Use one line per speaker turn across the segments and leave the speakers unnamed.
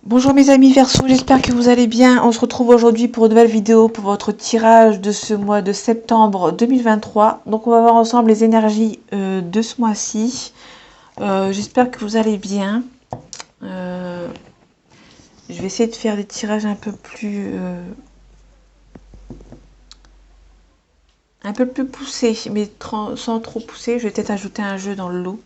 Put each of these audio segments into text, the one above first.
Bonjour mes amis Verseau, j'espère que vous allez bien. On se retrouve aujourd'hui pour une nouvelle vidéo pour votre tirage de ce mois de septembre 2023. Donc on va voir ensemble les énergies de ce mois-ci. J'espère que vous allez bien. Je vais essayer de faire des tirages un peu plus poussés, mais sans trop pousser. Je vais peut-être ajouter un jeu dans le lot.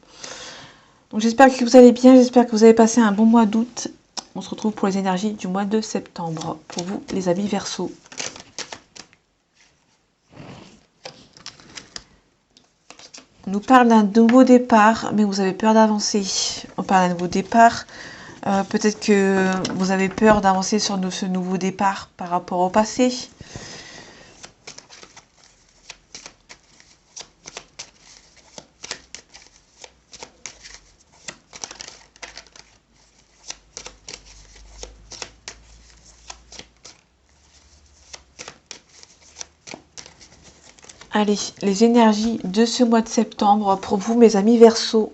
Donc j'espère que vous allez bien, j'espère que vous avez passé un bon mois d'août. On se retrouve pour les énergies du mois de septembre. Pour vous, les amis Verseau. On nous parle d'un nouveau départ, mais vous avez peur d'avancer. On parle d'un nouveau départ. Peut-être que vous avez peur d'avancer sur ce nouveau départ par rapport au passé. Allez, les énergies de ce mois de septembre pour vous, mes amis Verseau.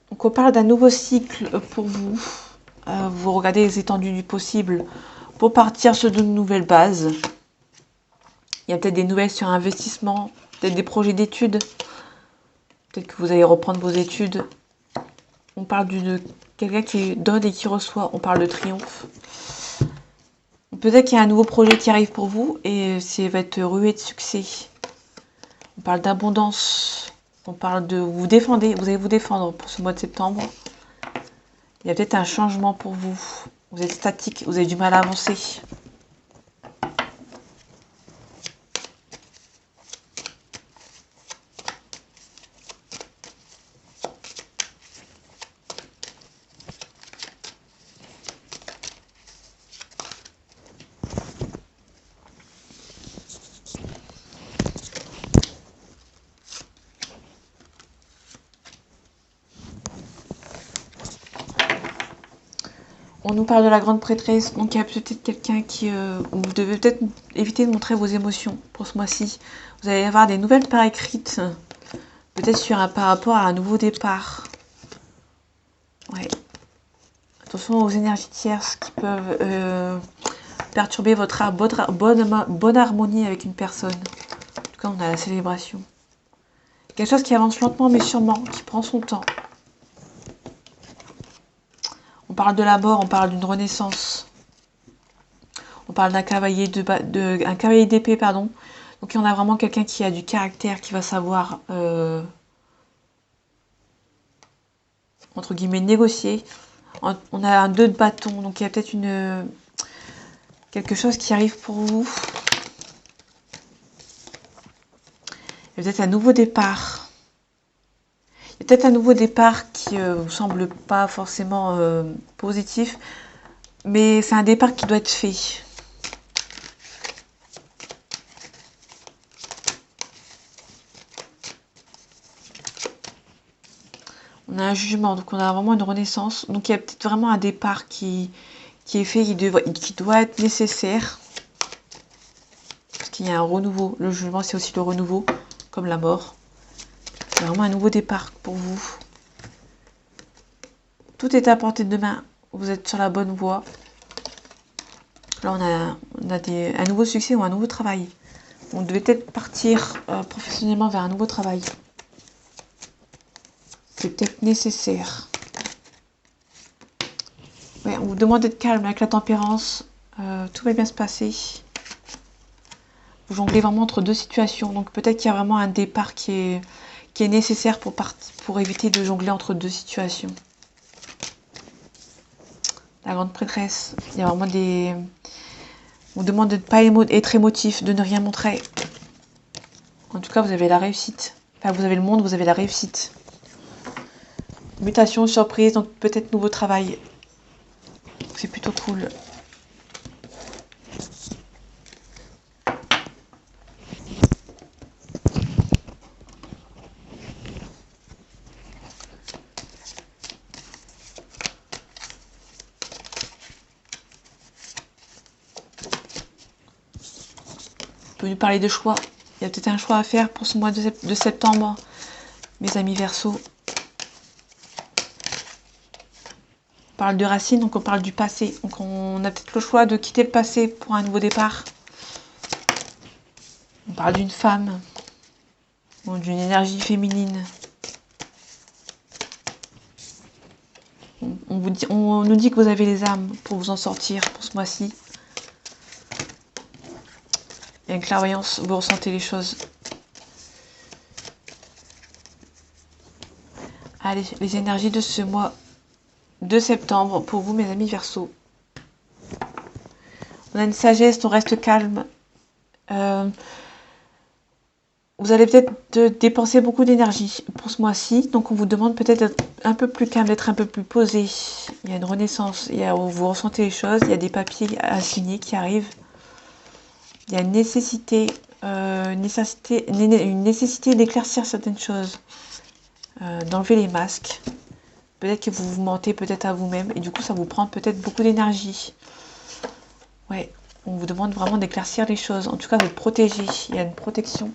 Donc on parle d'un nouveau cycle pour vous. Vous regardez les étendues du possible pour partir sur de nouvelles bases. Il y a peut-être des nouvelles sur investissement, peut-être des projets d'études. Peut-être que vous allez reprendre vos études. On parle de quelqu'un qui donne et qui reçoit. On parle de triomphe. Peut-être qu'il y a un nouveau projet qui arrive pour vous et ça va être rué de succès. On parle d'abondance. On parle de vous défendez. Vous allez vous défendre pour ce mois de septembre. Il y a peut-être un changement pour vous. Vous êtes statique. Vous avez du mal à avancer. On nous parle de la grande prêtresse, donc il y a peut-être quelqu'un qui... vous devez peut-être éviter de montrer vos émotions pour ce mois-ci. Vous allez avoir des nouvelles par écrites, peut-être par rapport à un nouveau départ. Ouais. Attention aux énergies tierces qui peuvent perturber votre bonne harmonie avec une personne. En tout cas, on a la célébration. Quelque chose qui avance lentement mais sûrement, qui prend son temps. On parle de la mort, on parle d'une renaissance. On parle d'un cavalier d'épée, pardon. Donc on a vraiment quelqu'un qui a du caractère, qui va savoir, entre guillemets, négocier. On a un 2 de bâton, donc il y a peut-être quelque chose qui arrive pour vous. Il y a peut-être un nouveau départ. Il y a peut-être un nouveau départ qui ne vous semble pas forcément positif, mais c'est un départ qui doit être fait. On a un jugement, donc on a vraiment une renaissance. Donc il y a peut-être vraiment un départ qui est fait, qui doit être nécessaire. Parce qu'il y a un renouveau. Le jugement, c'est aussi le renouveau, comme la mort. C'est vraiment un nouveau départ pour vous. Tout est à portée de main. Vous êtes sur la bonne voie. Là, on a un nouveau succès ou un nouveau travail. On devait peut-être partir professionnellement vers un nouveau travail. C'est peut-être nécessaire. Ouais, on vous demande d'être calme avec la tempérance. Tout va bien se passer. Vous jonglez vraiment entre deux situations. Donc peut-être qu'il y a vraiment un départ qui est nécessaire pour éviter de jongler entre deux situations. La grande prêtresse. Il y a vraiment des... On vous demande de ne pas être émotif, de ne rien montrer. En tout cas, vous avez la réussite. Enfin, vous avez le monde, vous avez la réussite. Mutation, surprise, donc peut-être nouveau travail. C'est plutôt cool. On peut nous parler de choix. Il y a peut-être un choix à faire pour ce mois de septembre, mes amis Verseau. parle de racines, donc on parle du passé. Donc on a peut-être le choix de quitter le passé pour un nouveau départ. On parle d'une femme, ou d'une énergie féminine. On nous dit que vous avez les âmes pour vous en sortir pour ce mois-ci. Il y a une clairvoyance, vous ressentez les choses. Allez, les énergies de ce mois de septembre pour vous, mes amis Verseaux. On a une sagesse, on reste calme. Vous allez peut-être dépenser beaucoup d'énergie pour ce mois-ci, donc on vous demande peut-être d'être un peu plus calme, d'être un peu plus posé. Il y a une renaissance, vous ressentez les choses, il y a des papiers à signer qui arrivent. Il y a une nécessité d'éclaircir certaines choses, d'enlever les masques. Peut-être que vous vous mentez peut-être à vous-même et du coup ça vous prend peut-être beaucoup d'énergie. Ouais, on vous demande vraiment d'éclaircir les choses, en tout cas de protéger. Il y a une protection.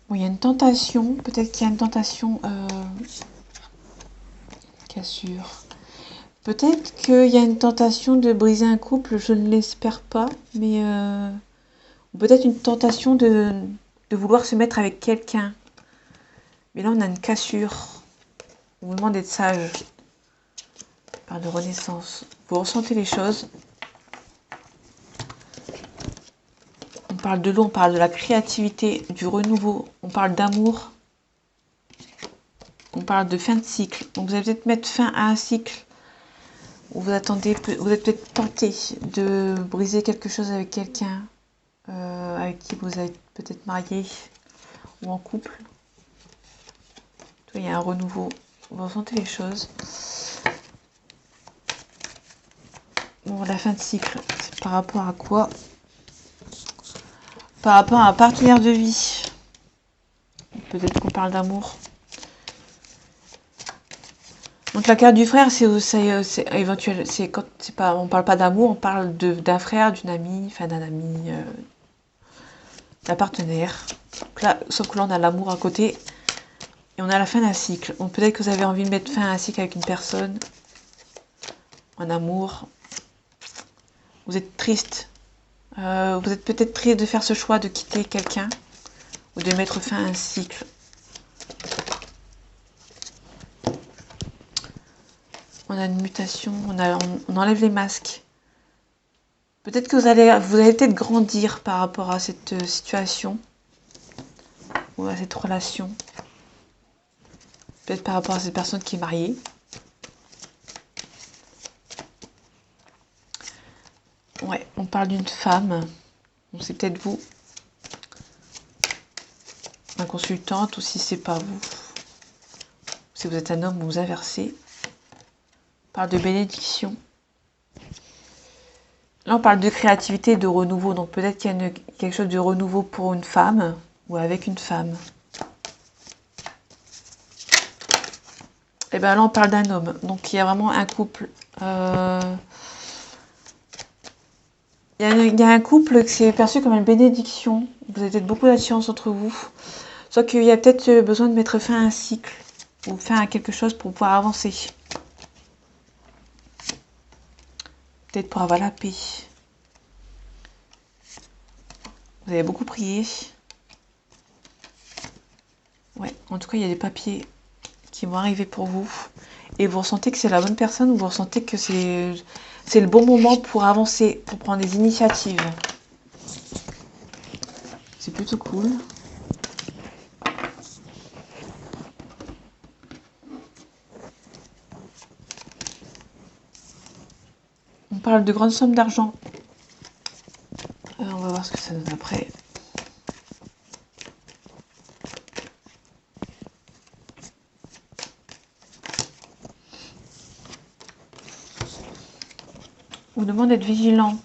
Bon, il y a une tentation, peut-être qu'il y a une tentation cassure. Peut-être qu'il y a une tentation de briser un couple, je ne l'espère pas, mais peut-être une tentation de vouloir se mettre avec quelqu'un. Mais là, on a une cassure. On vous demande d'être sage. Par de renaissance. Vous ressentez les choses. On parle de l'eau, on parle de la créativité, du renouveau. On parle d'amour. On parle de fin de cycle. Donc vous allez peut-être mettre fin à un cycle. Vous attendez, vous êtes peut-être tenté de briser quelque chose avec quelqu'un avec qui vous êtes peut-être marié ou en couple. Il y a un renouveau. Vous ressentez les choses. Bon, la fin de cycle, c'est par rapport à quoi? Par rapport à un partenaire de vie. Peut-être qu'on parle d'amour. Donc la carte du frère, c'est éventuel. On parle pas d'amour, on parle d'un frère, d'une amie, enfin d'un ami, d'un partenaire. Donc là, sauf que là on a l'amour à côté et on a la fin d'un cycle. Donc peut-être que vous avez envie de mettre fin à un cycle avec une personne, en amour. Vous êtes triste. Vous êtes peut-être triste de faire ce choix de quitter quelqu'un ou de mettre fin à un cycle. On a une mutation, on enlève les masques. Peut-être que vous allez peut-être grandir par rapport à cette situation ou à cette relation. Peut-être par rapport à cette personne qui est mariée. Ouais, on parle d'une femme. Donc c'est peut-être vous. Un consultante ou si c'est pas vous. Si vous êtes un homme, vous inversez. On parle de bénédiction. Là, on parle de créativité et de renouveau. Donc peut-être qu'il y a quelque chose de renouveau pour une femme ou avec une femme. Et bien là, on parle d'un homme. Donc il y a vraiment un couple. Il y a un couple qui est perçu comme une bénédiction. Vous avez peut-être beaucoup d'attirance entre vous. Sauf qu'il y a peut-être besoin de mettre fin à un cycle. Ou fin à quelque chose pour pouvoir avancer. Peut-être pour avoir la paix. Vous avez beaucoup prié. Ouais, en tout cas, il y a des papiers qui vont arriver pour vous. Et vous ressentez que c'est la bonne personne, ou vous ressentez que c'est le bon moment pour avancer, pour prendre des initiatives. C'est plutôt cool. On parle de grandes sommes d'argent. On va voir ce que ça donne après. On vous demande d'être vigilant.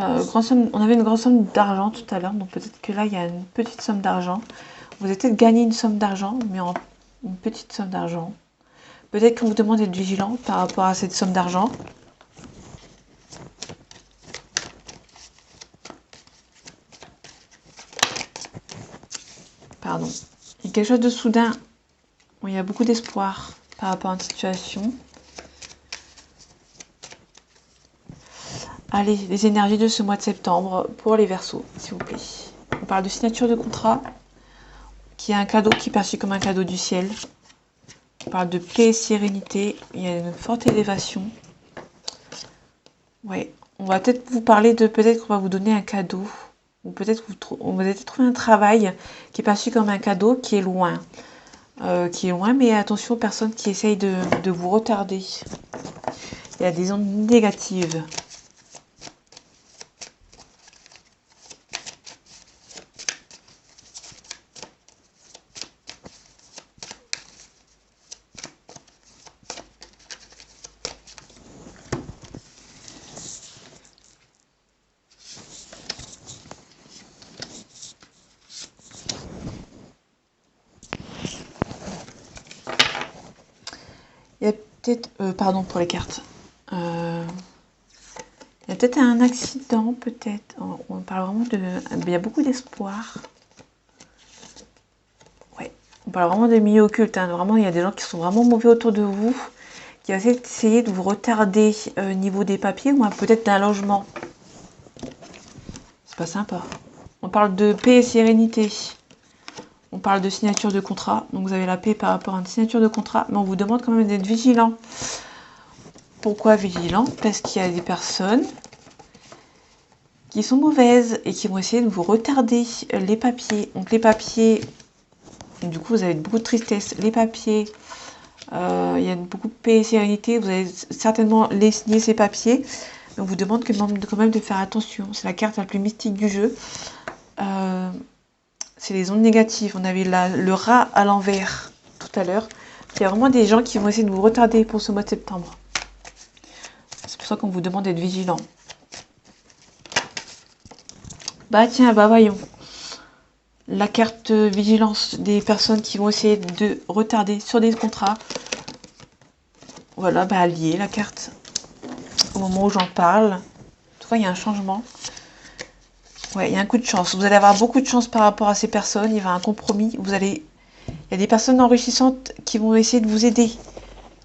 On avait une grande somme d'argent tout à l'heure, donc peut-être que là, il y a une petite somme d'argent. Vous avez peut-être gagné une somme d'argent, mais une petite somme d'argent. Peut-être qu'on vous demande d'être vigilant par rapport à cette somme d'argent. Pardon. Il y a quelque chose de soudain où il y a beaucoup d'espoir par rapport à une situation. Allez, les énergies de ce mois de septembre pour les Verseaux, s'il vous plaît. On parle de signature de contrat, qui est un cadeau qui est perçu comme un cadeau du ciel. On parle de paix et sérénité. Il y a une forte élévation. Ouais, on va peut-être vous parler de peut-être qu'on va vous donner un cadeau. Ou peut-être on va peut-être trouver un travail qui est perçu comme un cadeau qui est loin. Mais attention aux personnes qui essayent de vous retarder. Il y a des ondes négatives. Il y a peut-être... pardon pour les cartes. Il y a peut-être un accident, peut-être. On parle vraiment de... Il y a beaucoup d'espoir. Ouais. On parle vraiment de milieu occulte. Hein. Vraiment, il y a des gens qui sont vraiment mauvais autour de vous, qui vont essayer de vous retarder au niveau des papiers ou peut-être d'un logement. C'est pas sympa. On parle de paix et sérénité. On parle de signature de contrat. Donc vous avez la paix par rapport à une signature de contrat, mais on vous demande quand même d'être vigilant. Pourquoi vigilant? Parce qu'il y a des personnes qui sont mauvaises et qui vont essayer de vous retarder les papiers. Donc les papiers, du coup vous avez beaucoup de tristesse. Les papiers, il y a beaucoup de paix et sérénité. Vous allez certainement les signer ces papiers. Mais on vous demande quand même de faire attention. C'est la carte la plus mystique du jeu. C'est les ondes négatives. On avait le rat à l'envers tout à l'heure. Il y a vraiment des gens qui vont essayer de vous retarder pour ce mois de septembre. C'est pour ça qu'on vous demande d'être vigilant. Bah tiens, bah voyons. La carte vigilance des personnes qui vont essayer de retarder sur des contrats. Voilà, bah allié la carte. Au moment où j'en parle. Tu vois, il y a un changement. Ouais, il y a un coup de chance. Vous allez avoir beaucoup de chance par rapport à ces personnes. Il y aura un compromis. Il y a des personnes enrichissantes qui vont essayer de vous aider.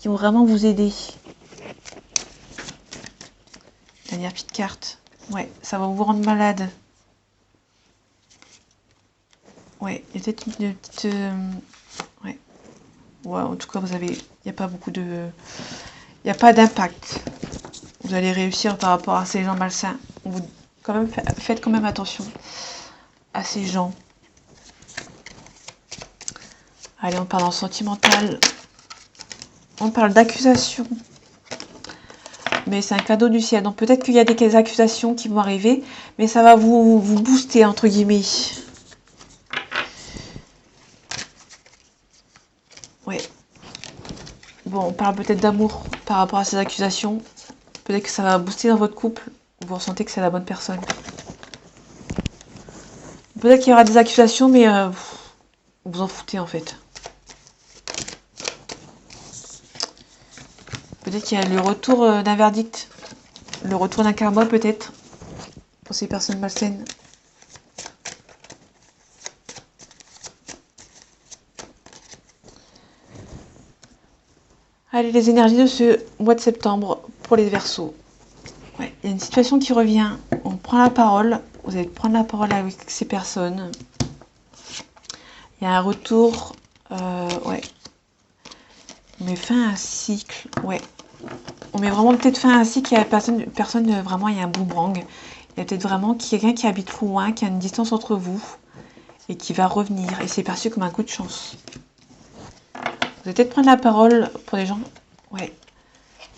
Qui vont vraiment vous aider. Dernière petite carte. Ouais, ça va vous rendre malade. Ouais, il y a peut-être une petite... ouais. Ouais, en tout cas, il n'y a pas beaucoup de... Il n'y a pas d'impact. Vous allez réussir par rapport à ces gens malsains. Faites quand même attention à ces gens. Allez, on parle en sentimental. On parle d'accusation. Mais c'est un cadeau du ciel. Donc peut-être qu'il y a des accusations qui vont arriver, mais ça va vous booster, entre guillemets. Ouais. Bon, on parle peut-être d'amour par rapport à ces accusations. Peut-être que ça va booster dans votre couple. Vous ressentez que c'est la bonne personne. Peut-être qu'il y aura des accusations, mais vous en foutez en fait. Peut-être qu'il y a le retour d'un verdict. Le retour d'un karma peut-être. Pour ces personnes malsaines. Allez, les énergies de ce mois de septembre pour les Verseaux. Ouais, il y a une situation qui revient. On prend la parole. Vous allez prendre la parole avec ces personnes. Il y a un retour. Ouais. On met fin à un cycle. Ouais. On met vraiment peut-être fin à un cycle. Il y a personne vraiment, il y a un boomerang. Il y a peut-être vraiment quelqu'un qui habite loin, qui a une distance entre vous et qui va revenir. Et c'est perçu comme un coup de chance. Vous allez peut-être prendre la parole pour les gens. Ouais.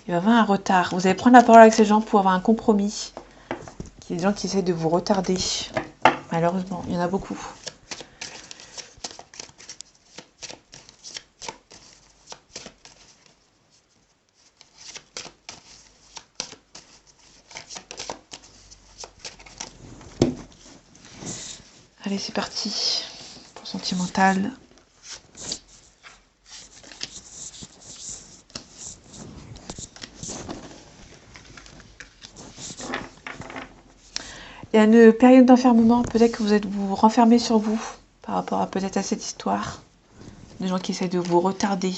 Il va y avoir un retard. Vous allez prendre la parole avec ces gens pour avoir un compromis. Il y a des gens qui essaient de vous retarder. Malheureusement, il y en a beaucoup. Allez, c'est parti pour sentimental. Il y a une période d'enfermement, peut-être que vous renfermez sur vous par rapport à peut-être à cette histoire. Des gens qui essayent de vous retarder.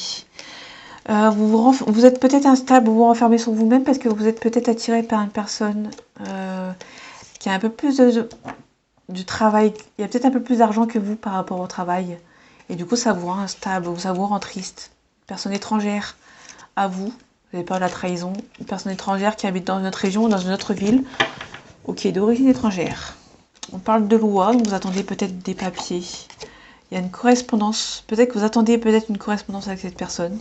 Vous êtes peut-être instable, vous vous renfermez sur vous-même parce que vous êtes peut-être attiré par une personne qui a un peu plus de travail. Il y a peut-être un peu plus d'argent que vous par rapport au travail. Et du coup, ça vous rend instable, ça vous rend triste. Une personne étrangère à vous, vous avez peur de la trahison. Une personne étrangère qui habite dans une autre région, dans une autre ville, ou qui est d'origine étrangère. On parle de loi, donc vous attendez peut-être des papiers. Il y a une correspondance, peut-être que vous attendez peut-être une correspondance avec cette personne.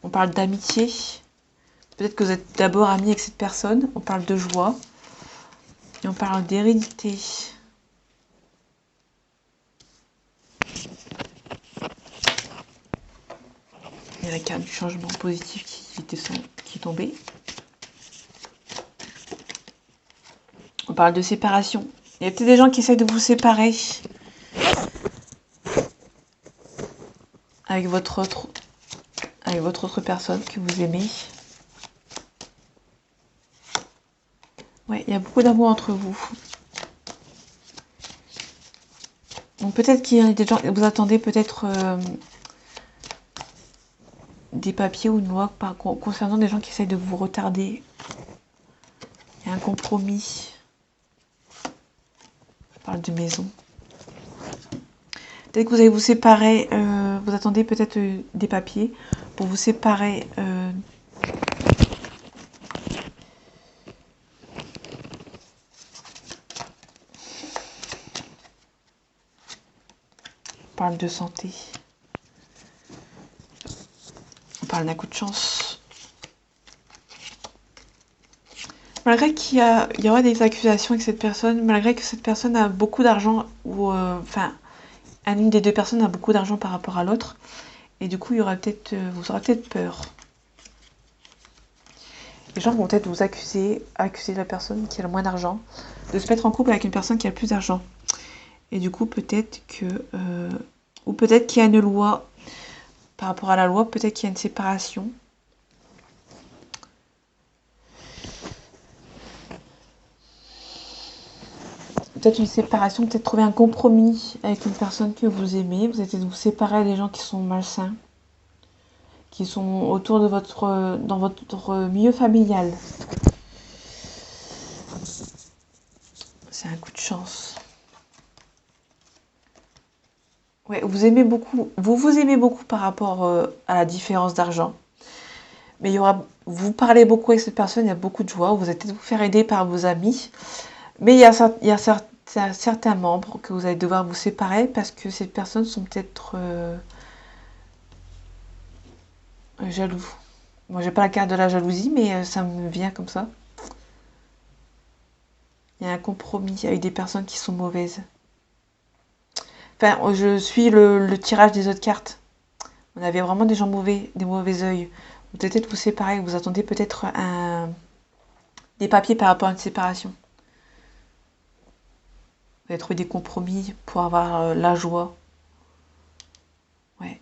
On parle d'amitié, peut-être que vous êtes d'abord ami avec cette personne. On parle de joie, et on parle d'hérédité. Il y a la carte du changement positif qui est tombée. On parle de séparation. Il y a peut-être des gens qui essayent de vous séparer avec votre autre personne que vous aimez. Ouais, il y a beaucoup d'amour entre vous. Donc peut-être qu'il y a des gens, vous attendez peut-être des papiers ou une loi concernant des gens qui essayent de vous retarder. Il y a un compromis. Je parle de maison. Peut-être que vous allez vous séparer, vous attendez peut-être des papiers pour vous séparer on parle de santé. On parle d'un coup de chance. Malgré qu'il y aura des accusations avec cette personne, malgré que cette personne a beaucoup d'argent, ou une des deux personnes a beaucoup d'argent par rapport à l'autre, et du coup, vous aurez peut-être peur. Les gens vont peut-être vous accuser la personne qui a le moins d'argent, de se mettre en couple avec une personne qui a le plus d'argent. Et du coup, peut-être que... ou peut-être qu'il y a une loi, par rapport à la loi, peut-être qu'il y a une séparation. Peut-être une séparation, peut-être trouver un compromis avec une personne que vous aimez. Vous allez vous séparer des gens qui sont malsains, qui sont autour de dans votre milieu familial. C'est un coup de chance. Ouais, vous aimez beaucoup, vous aimez beaucoup par rapport à la différence d'argent. Mais vous parlez beaucoup avec cette personne, il y a beaucoup de joie, vous allez peut-être vous faire aider par vos amis. Mais il y a certains membres que vous allez devoir vous séparer parce que ces personnes sont peut-être jaloux. Moi, j'ai pas la carte de la jalousie, mais ça me vient comme ça. Il y a un compromis avec des personnes qui sont mauvaises. Enfin, je suis le tirage des autres cartes. On avait vraiment des gens mauvais, des mauvais œils. Vous devez peut-être vous séparer, vous attendez peut-être des papiers par rapport à une séparation. Vous allez trouver des compromis pour avoir la joie. Ouais.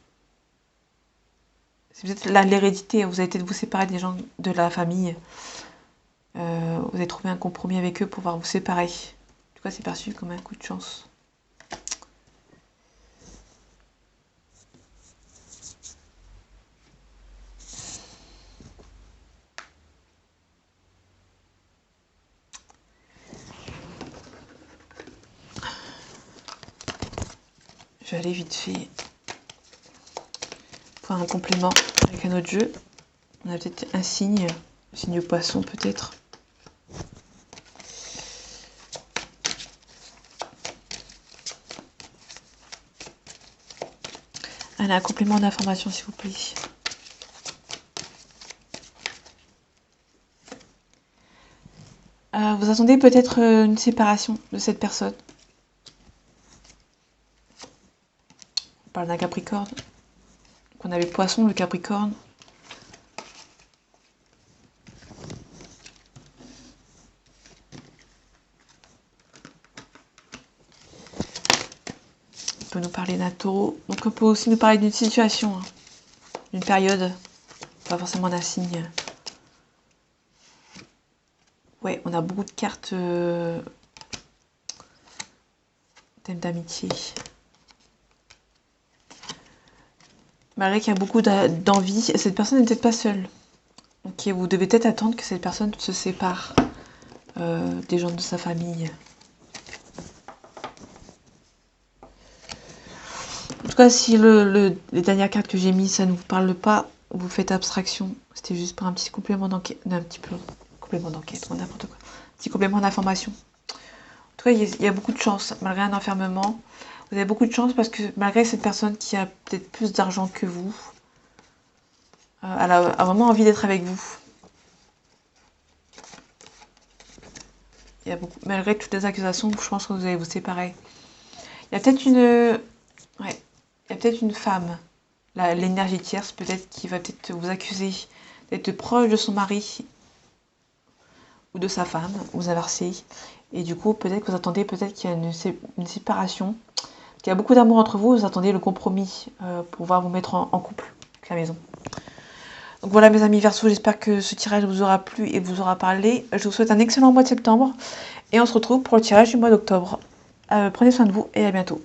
C'est peut-être l'hérédité, vous allez peut-être vous séparer des gens de la famille. Vous allez trouver un compromis avec eux pour pouvoir vous séparer. En tout cas, c'est perçu comme un coup de chance. Je vais aller vite fait pour un complément avec un autre jeu. On a peut-être un signe poisson peut-être. Allez, un complément d'information s'il vous plaît. Vous attendez peut-être une séparation de cette personne. On parle d'un Capricorne. Donc on avait Poisson, le Capricorne. peut nous parler d'un taureau. Donc on peut aussi nous parler d'une situation, hein, d'une période, pas forcément d'un signe. Ouais, on a beaucoup de cartes thème d'amitié. Malgré qu'il y a beaucoup d'envie, cette personne n'est peut-être pas seule. Ok, vous devez peut-être attendre que cette personne se sépare des gens de sa famille. En tout cas, si les dernières cartes que j'ai mises, ça ne vous parle pas, vous faites abstraction. C'était juste pour un petit complément d'enquête, un petit peu complément d'enquête, n'importe quoi. Un petit complément d'information. En tout cas, il y a beaucoup de chance, malgré un enfermement. Vous avez beaucoup de chance parce que malgré cette personne qui a peut-être plus d'argent que vous, elle a vraiment envie d'être avec vous. Il y a beaucoup, malgré toutes les accusations, je pense que vous allez vous séparer. Il y a peut-être une femme, l'énergie tierce peut-être, qui va peut-être vous accuser d'être proche de son mari ou de sa femme, vous inversez. Et du coup, peut-être que vous attendez qu'il y a une séparation, qu'il y a beaucoup d'amour entre vous, vous attendez le compromis pour pouvoir vous mettre en couple avec la maison. Donc voilà mes amis Verseau, j'espère que ce tirage vous aura plu et vous aura parlé. Je vous souhaite un excellent mois de septembre et on se retrouve pour le tirage du mois d'octobre. Prenez soin de vous et à bientôt.